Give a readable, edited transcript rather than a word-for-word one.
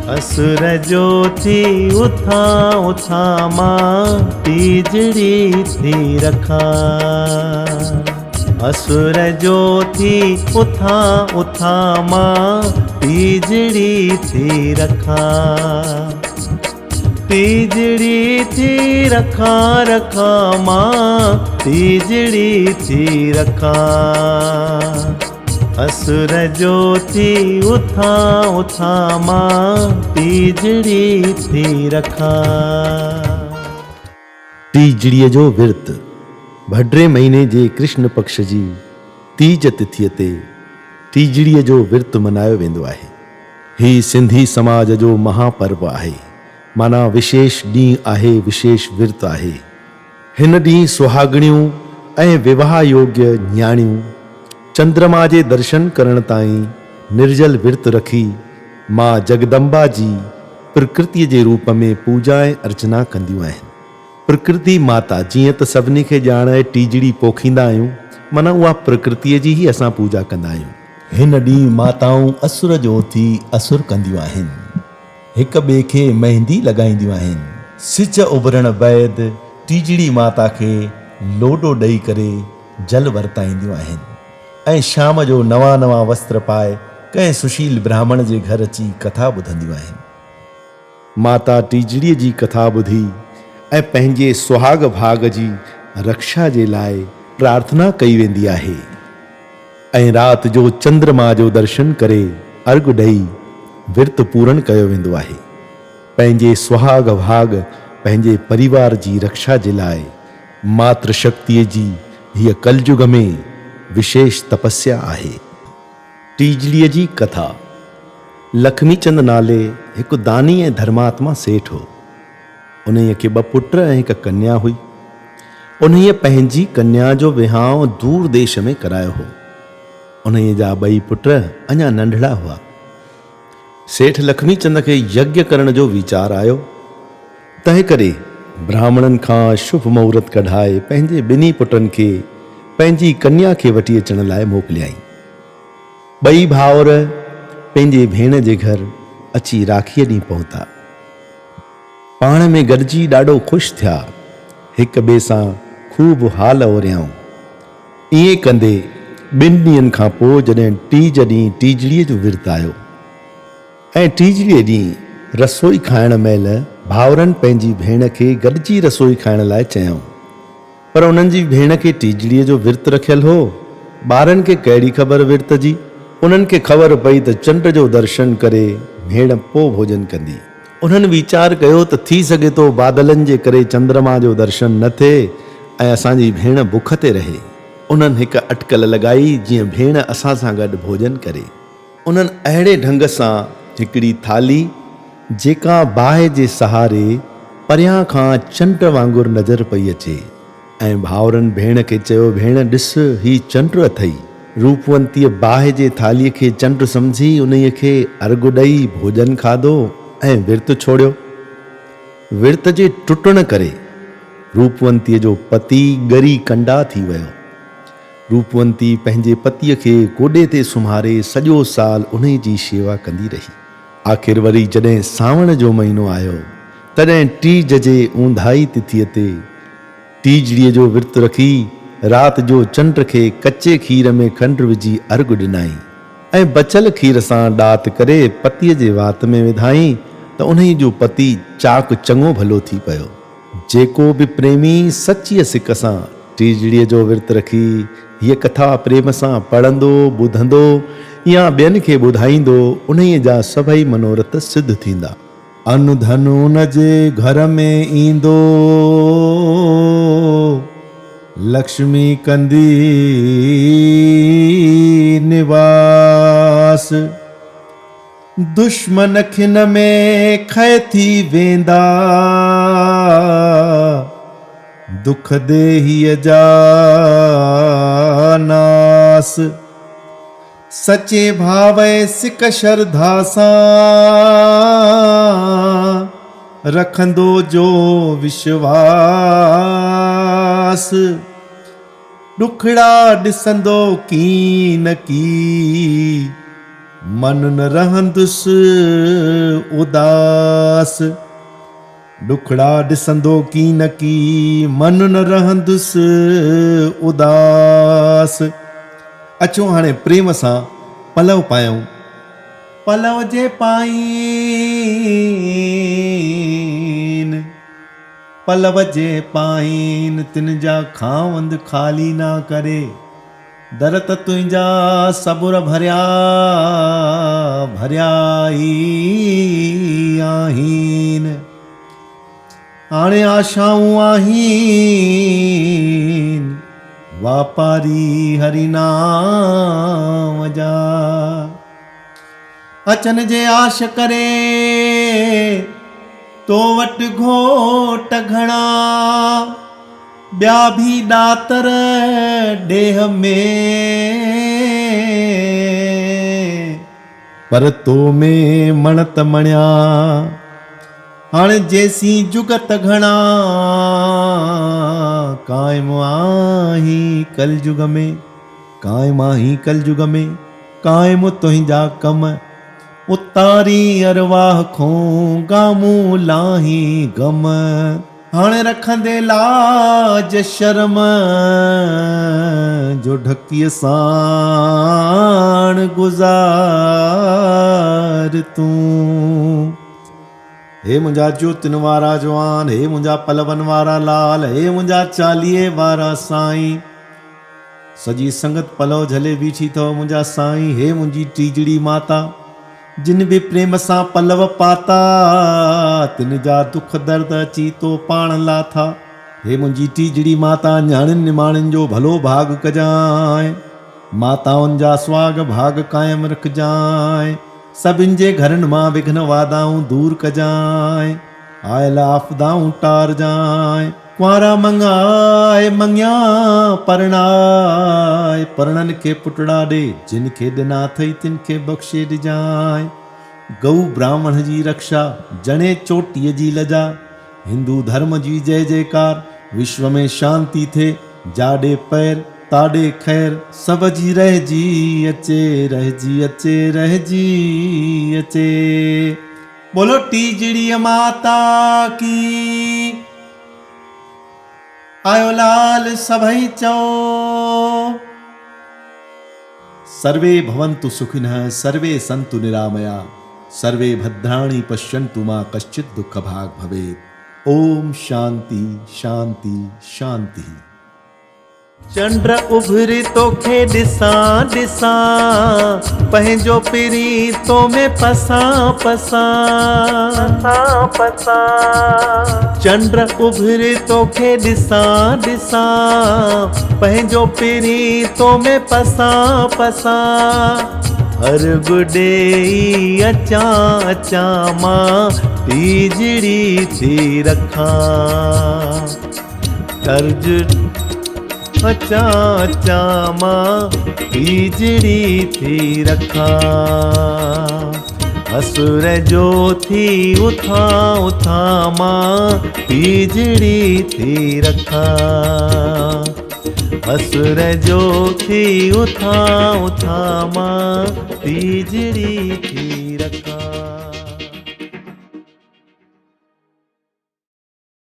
असुर जो थी उथा उथा मां तीजड़ी थी रखा। असुर जो थी उथा उथा मां तीजड़ी थी रखा। तीजड़ी थी रखा रखा मां तीजड़ी थी रखा। असुर जो थी उथा उथा मां तीजड़ी थी रखा। तीजड़ीअ जो विर्त भद्रे महीने जे कृष्ण पक्ष जी तीज तिथीअ ते तीजड़ीअ जो विर्त मल्हायो वेंदो आहे। ही सिंधी समाज जो महापर्व आहे। माना विशेष ॾींहुं आहे, विशेष विर्त आहे। हिन ॾींहुं सुहागणियूं ऐं विवाह योग्य न्याणियूं चंद्रमा जे दर्शन करण ताईं निर्जल विर्त रखी मां जगदम्बा जी प्रकृतिअ जे रूप में पूजा ऐं अर्चना कंदियूं आहिनि। प्रकृति माता जीअं त सभिनी खे ॼाण आहे, टीजड़ी पोखींदा आहियूं, माना उहा प्रकृतिअ जी ई असां पूजा कंदा आहियूं। हिन ॾींहुं माताऊं असुर जो थी असुर कंदियूं आहिनि, हिक ॿिए खे मेहंदी लॻाईंदियूं आहिनि। सिज उभरण बैदि टीजड़ी माता खे लोॾो ॾेई करे जल वरताईंदियूं आहिनि ऐं शाम जो नवां नवां वस्त्र पाए कंहिं सुशील ब्राह्मण जे घर अची कथा ॿुधंदियूं आहिनि। माता टीजड़ीअ जी कथा ॿुधी ऐं पंहिंजे सुहाग भाग जी रक्षा जे लाइ प्रार्थना कई वेंदी आहे ऐं राति जो चंद्रमा जो दर्शन करे अर्घ ॾेई विर्त पूर्ण कयो वेंदो आहे। पंहिंजे सुहाग भाग पंहिंजे परिवार जी रक्षा जे लाइ मातृशक्तिअ जी हीअ कलयुग में विशेष तपस्या आहे। टीजड़ीअ जी कथा। लक्ष्मीचंद नाले हिकु दानी ऐं धर्मात्मा सेठ हो। उन्हीअ खे 2 पुट ऐं हिकु कन्या हुई। उन्हीअ पंहिंजी कन्या जो विहांउ दूर देश में करायो हो। उन्हीअ जा 2 पुट अञा नंढड़ा हुआ। सेठ लक्ष्मीचंद खे यज्ञ करण जो वीचार आयो। तंहिं करे ब्राह्मणनि खां शुभ मुहूर्त कढाए पंहिंजे 2 पुटनि खे पंहिंजी कन्या खे वठी अचण लाइ मोकिलियाई। 2 भाउर पंहिंजे भेण जे घर अची राखीअ ॾींहुं पहुता। पाण में गॾिजी ॾाढो ख़ुशि थिया, हिक ॿिए सां खूब हाल ओरियाऊं। ईअं कंदे 2 ॾींहंनि खां पोइ जॾहिं टीज ॾींहुं टीजड़ीअ जो विर्त आयो ऐं टीजड़ीअ ॾींहुं रसोई खाइण महिल भाउरनि पंहिंजी भेण खे गॾिजी रसोई खाइण लाइ चयऊं, पर उन्हनि जी भेण खे टीजड़ीअ जो विर्त रखियल हो। ॿारनि खे कहिड़ी ख़बर विर्त जी। उन्हनि खे ख़बर पई त चंड जो दर्शन करे भेण पोइ भोजन कंदी। उन्हनि वीचार कयो त थी सघे थो बादलनि जे करे चंद्रमा जो दर्शन न थिए ऐं असांजी भेण बुख ते रहे। उन्हनि हिकु अटकल लॻाई जीअं भेण असां सां गॾु भोजन करे। उन्हनि अहिड़े ढंग सां हिकिड़ी थाली जेका बाहि जे सहारे परियां खां चंड वांगुरु नज़र पई अचे ऐं भाउरनि भेण खे चयो, भेण ॾिस ही चंड अथई। रूपवंतीअ बाहि जे थालीअ खे चंड सम्झी उन्हीअ खे अर्घु ॾेई भोजन खाधो ऐं विर्त छोड़ियो। विर्त जे टुटण करे रूपवंतीअ जो पति ॻरी कंडा थी वियो। रूपवंती पंहिंजे पतीअ खे गोॾे ते सुम्हारे सॼो साल उन्हीअ जी शेवा कंदी रही। आख़िर वरी जॾहिं सावण जो महीनो आयो तॾहिं टीज जे ऊंधाई तिथीअ ते टीजड़ीअ जो विर्त रखी राति जो चंड खे कचे खीर में खंडु विझी अर्घु ॾिनाई ऐं बचियल खीर सां ॾात करे पतीअ जे वात में विधाई त उन्हीअ जो पति चाक चङो भलो थी पियो। जेको बि प्रेमी सचीअ सिक सां टीजड़ीअ जो विर्त रखी हीअ कथा प्रेम सां पढ़ंदो, ॿुधंदो या ॿियनि खे ॿुधाईंदो, उन्हीअ जा सभई मनोरथ सिद्ध थींदा। अन धन उन जे घर में ईंदो, लक्ष्मी कंदी निवास। दुश्मन खिन में खै थी वेंदा, दुख देहीअ जा नास। सचे भावे सिक श्रद्धा सां रखंदो जो विश्वास। ॾुखड़ा ॾिसंदो की न की मन न रहंदुसि उदास। ॾुखड़ा ॾिसंदो की न की मन न रहंदुसि उदास। अचो हाणे प्रेम सां पलव पायूं। पलव जे पाईन, पलव जे पाईन, तिन जा खावंद ख़ाली ना करे। दर त तुंहिंजा सबुर भरिया भरिया ई आहिनि। हाणे आशाऊं आहिनि वापारी हरि नाम जा। अचन जे आश करे तो वटि घोट घणा, ॿिया भी ॾातर ॾेह में, पर तो में मणत मणिया। हाणे जेसी जुगत घणा कायम आही कलयुग में, कायम आही कलयुग में। कायम तुंहिंजा कम उतारी अरवाह खो गामू लाही गम। हाणे रखंदे लाज शर्म जो ढकीअ साण गुज़ार तूं। हे मुंहिंजा ज्योतिन वारा जवान, हे मुंहिंजा पलवन वारा लाल, हे मुंहिंजा चालीहे वारा साईं। सॼी संगत पलव झले बीठी अथव मुंहिंजा साईं। हे मुंहिंजी टीजड़ी माता, जिन बि प्रेम सां पलव पाता, तिन जा दुख दर्द अची तो पाण लाथा। हे मुंहिंजी टीजड़ी माता, न्याणियुनि निमाणियुनि जो भलो भाग कजांइ। माताउनि जा सुहाग भाग कायम रखजांइ। सभिनि जे घरनि मां विघ्न वाधाऊं दूर कजांइ। आयल आफ़दाऊं टारजांइ। कुंवारा मंगाए मंगिया परणाए, परणनि खे पुटड़ा ॾे। जिन खे ॾिना अथई तिन खे बख़्शे ॾिजांइ। गऊ ब्राह्मण जी रक्षा, जणे चोटीअ जी लजा। हिंदू धर्म जी जय जयकार, विश्व में शांति थे। जाॾे पैर ताॾे खैर, सब जी रहजी अचे, रहजी अचे, रहजी अचे। बोलो टीजड़ीअ माता की। आयो लाल सभई चओ। सर्वे भवन्तु सुखिनः, सर्वे सन्तु निरामया, सर्वे भद्राणि पश्यन्तु मा कश्चित् दुःख भाग् भवेत्। ओम शांति शांति शांति। चंद्र उभरी तोखे ॾिसां ॾिसां, पंहिंजो पिरी तो में पसां पसां। चंद्र उभरी तोखे ॾिसां ॾिसां, पंहिंजो पिरी तो में पसां पसां। अर्घ ॾेई अचां अचां मां, टीजड़ी थी रखां। कर्ज अचां अचां मां, टीजड़ी थी रखां। असुर जो थी उथां उथां मां, टीजड़ी थी रखां। असुर जो थी उथां उथां मां, टीजड़ी थी रखां।